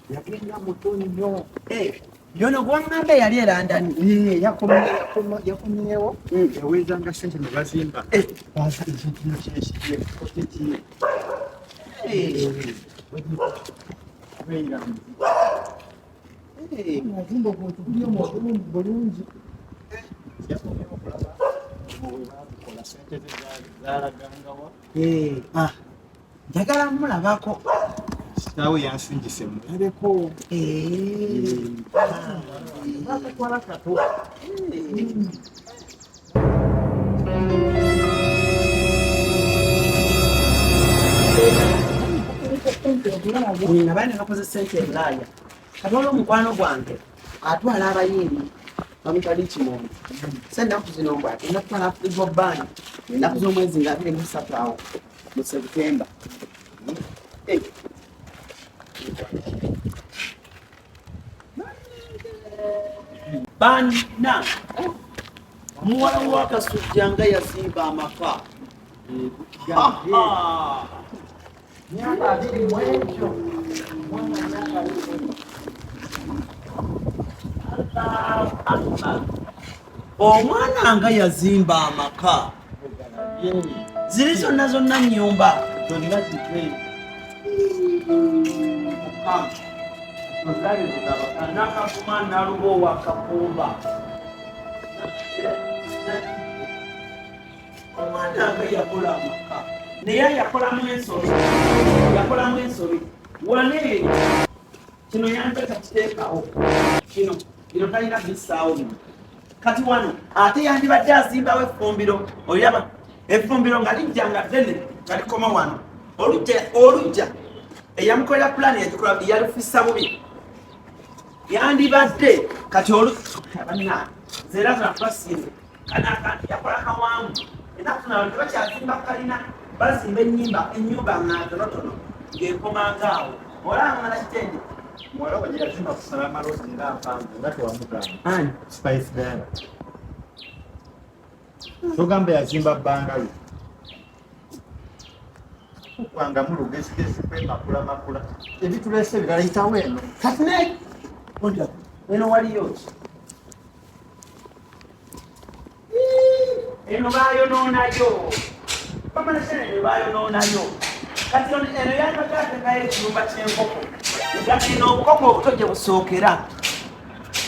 Yagenda mutonyo. Yono gwangambe yali erandani. Yakomyewo. Yaweza nga sente ne bazimba. Basa ekintu kyekiri koteki. Mazimba kutukulia mwalumu bulungi. Yakomyewo kulaba. Kola sente zaragangawa. Njagala mulabako. Nawe yansingise mulabeko. Bakatwala kato. Nabane nakoze sente Bulaya. Katwala omukwano gwange atwala abayimbi bamutwala ekimondo. Sennaku zino mbwate natwala Afrika Band. Ennaku z'omwezi nga 23 awo mu Septemba. Bana muwala wakasujja nga yazimba amaka. Myaka 2 mwekyo omwana nga yazimba amaka. Ziri zonna zonna nnyumba zonna zitwe. Nakafuma nalubo wakapumba. Omwana nga yakola amaka. Naye yakolamu ensobi. Yakolamu ensobi. Wane kino yandeka kiteekawo. Kino talina bisaawo. Kati wano ate yandibadde azimbawo effumbiro. Oyaba effumbiro nga lijjanga ddene nga likoma wano. Olujja eyamukolera pulaani yagikola yalufisa bubi. Yandibadde kati abanna zera zafasire kana yakola kawangu. Ennaku nawe tebakyazimba kalina bazimba ennyumba ng'atonotono ng'ekomangaawo. Olaba na kitende mwala wagira zimba kusala amaloozi nga mpanvu nga tewamugamba Spice Diana. Togamba yazimba bbangalu kwanga mulugezigezi kwemakula ebitulese birayitawo eno kati ne eno waliyo ki eno baayonoonayo bamanasene baayonoonayo kati eno yandibaddeatekayo ekiyumba ky'enkoko eno obukoko obuto gye busookera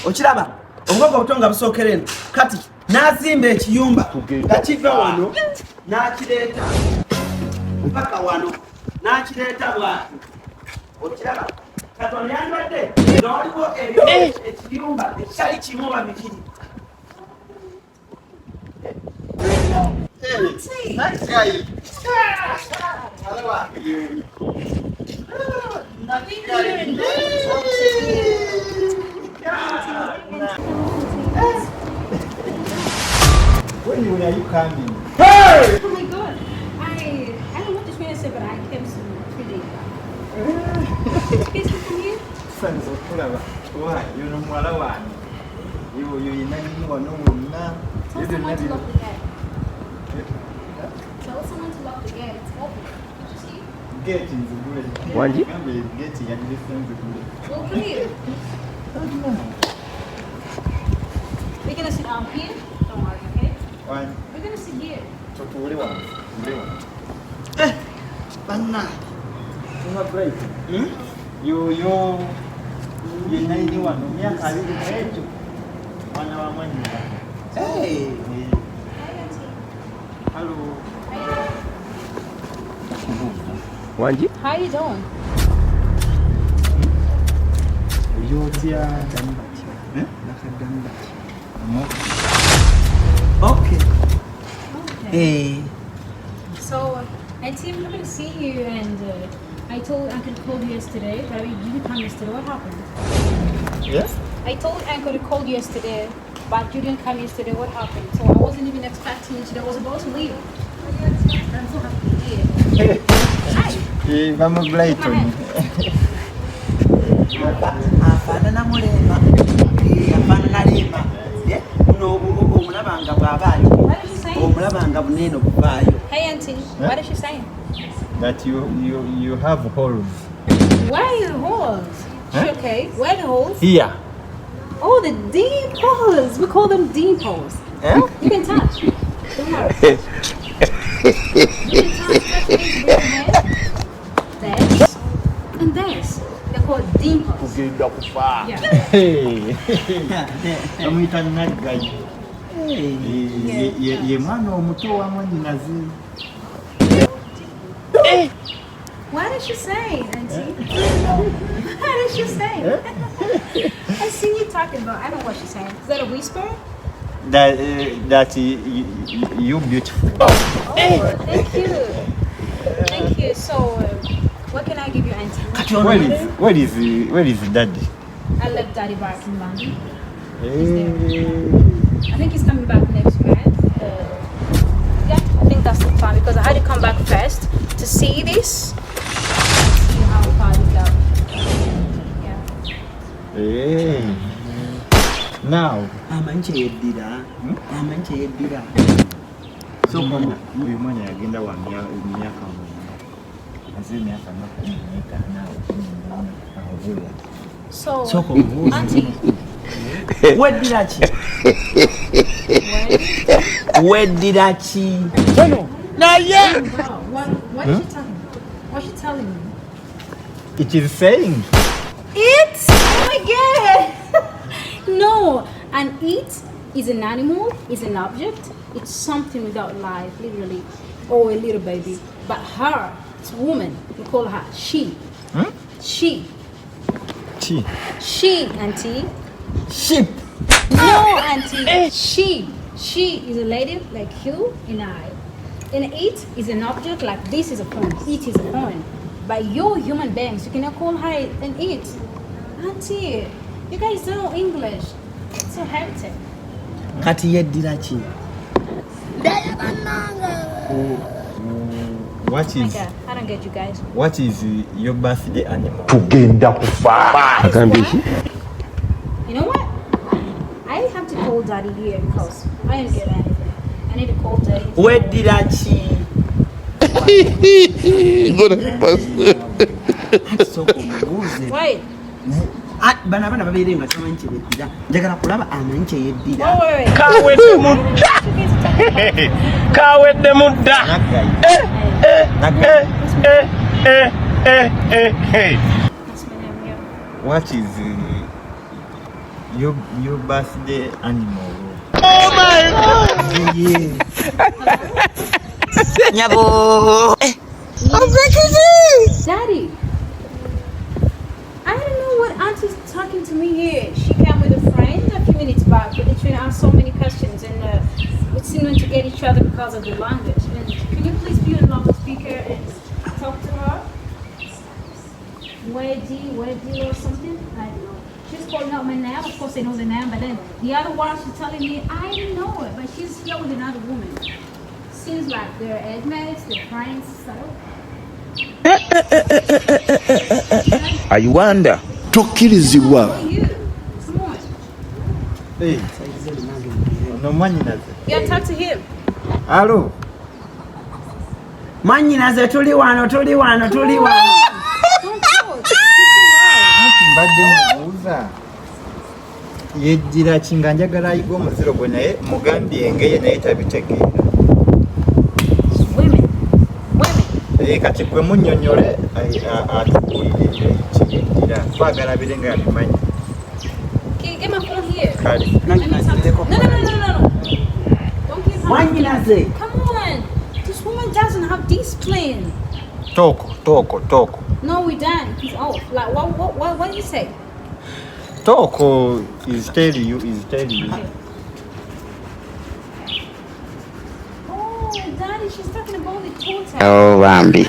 okiraba obukoko obuto nga busookera eno kati n'azimba ekiyumba nga kiva wano n'akireeta mpaka wano n'akireeta bwati okiraba katono yandibadde nga waliwo ekiyumba ekyali kimu oba bibiri. Nice guy. When are you coming? Hey! Oh my God! I don't know what this man said, but I came some 3 days back. Is he from here? Friends of Kulava. Why? You know Malawan. You know no. Tell someone to lock the gate. Tell someone to lock the gate. It's open. Did you see? Gate is good. Why? Gate and different good. Well, come here. We're gonna sit down here. Don't worry, okay? Why? We're gonna sit here. So to really want. Banana. Maama Brighton. You need one. Miaka 2 mwana wa mwanyina. Hey. Hi, Auntie. Hello. Wanji? How you doing? Yotia dambati. Nakadambati. Okay. Hey. So, Auntie, I'm coming to see you, and I told Uncle to call you yesterday, but you didn't come yesterday. What happened? Yes? I told Uncle to call you yesterday, but you didn't come yesterday. What happened? So I wasn't even expecting you today. I was about to leave. I'm so happy to hear. Hi. Maama Brighton. Afaanana mulema. Afaanana lema. Omulabanga bw'abaayo. What is she saying? Omulabanga bunene obuvaayo. Hey, Auntie. What is she saying? That you have holes. Where are the holes? Okay, where are the holes? Here. Oh, the dimples. We call them dimples. You can touch. Don't worry. You can touch these with your hand. This and this. They're called dimples. Yeah. Hey. Amwita Naggai. Ye mwana omuto wa mwannyinaze. What did she say, Auntie? What did she say? I see you talking about. I don't know what she's saying. Is that a whisper? That you beautiful. Oh, thank you. Thank you. So, what can I give you, Auntie? Where is Daddy? I left Daddy back in London. Hey. I think he's coming back next month. Yeah, I think that's the plan because I had to come back first to see this. See how far it goes. Yeah. Hey. Now. Amanche yeddira. Amanche yeddira. So mwana uyu mwana yagenda wa myaka azee myaka nakunika nawe ahobula. So Auntie. Weddira ki? Weddira ki? Wow, what is she talking about? What's she telling me? It is saying. It? Oh my god! No, an it is an animal, is an object, it's something without life, literally, or a little baby. But her, it's a woman, we call her she. She. She, Auntie. Sheep. No, Auntie. She is a lady like you and I. And it is an object like this is a phone. It is a phone. But you're human beings. You cannot call her an it. Auntie, you guys don't know English. It's so hectic. Kati yeddira ki? What Oh my is god, I don't get you guys. what is your birthday animal? Tugenda kufa. You know what? I have to call Daddy here because I didn't get anything. I need to call Daddy. Weddira ki? Soko mubuuze. Wait. Bana babeere nga tamanyi kye beddira. Njagala kulaba amanyi kye yeddira. Wait. Kawedde mudda. Kawedde mudda. That's my name here. What is your birthday animal? Nyabo. Daddy, I don't know what Auntie's talking to me here. She came with a friend a few minutes back, but they asked so many questions and we seemed to get each other because of the language. And can you please be on loudspeaker and talk to her? Weddy or something? I don't know. She's calling out my name. Of course, I know the name, but then the other one, she's telling me I didn't know it, but she's here with another woman. Seems like they're age mates, they're friends, so. I wonder. Who Tokkirizibwa. are you? Come on. Hey. No mwannyinaze. Yeah, talk to him. Hello. Mwannyinaze tuli wano. Don't talk. You're too Mbadde mubuuza. Yeddira ki nga njagala ayiga omuziro gwe naye mugambye engeye naye tabitegeera. loud. Women. Kati gwe munnyonnyole atubuulire kiyeddira. Twagala abire nga yabimanyi. Can you get my phone here? Kale. Let me talk to No. Don't give her. Mwannyinaze. Come on. This woman doesn't have discipline. Talk. No, we're done. He's off. Like, what did you say? Talk is telling you. Oh, Daddy, she's talking about the totem. Oh, Bambi.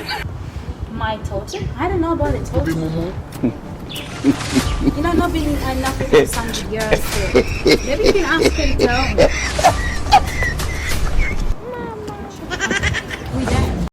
My totem? I don't know about the totem. You know, not being enough with some girls. So maybe you can ask her to tell me.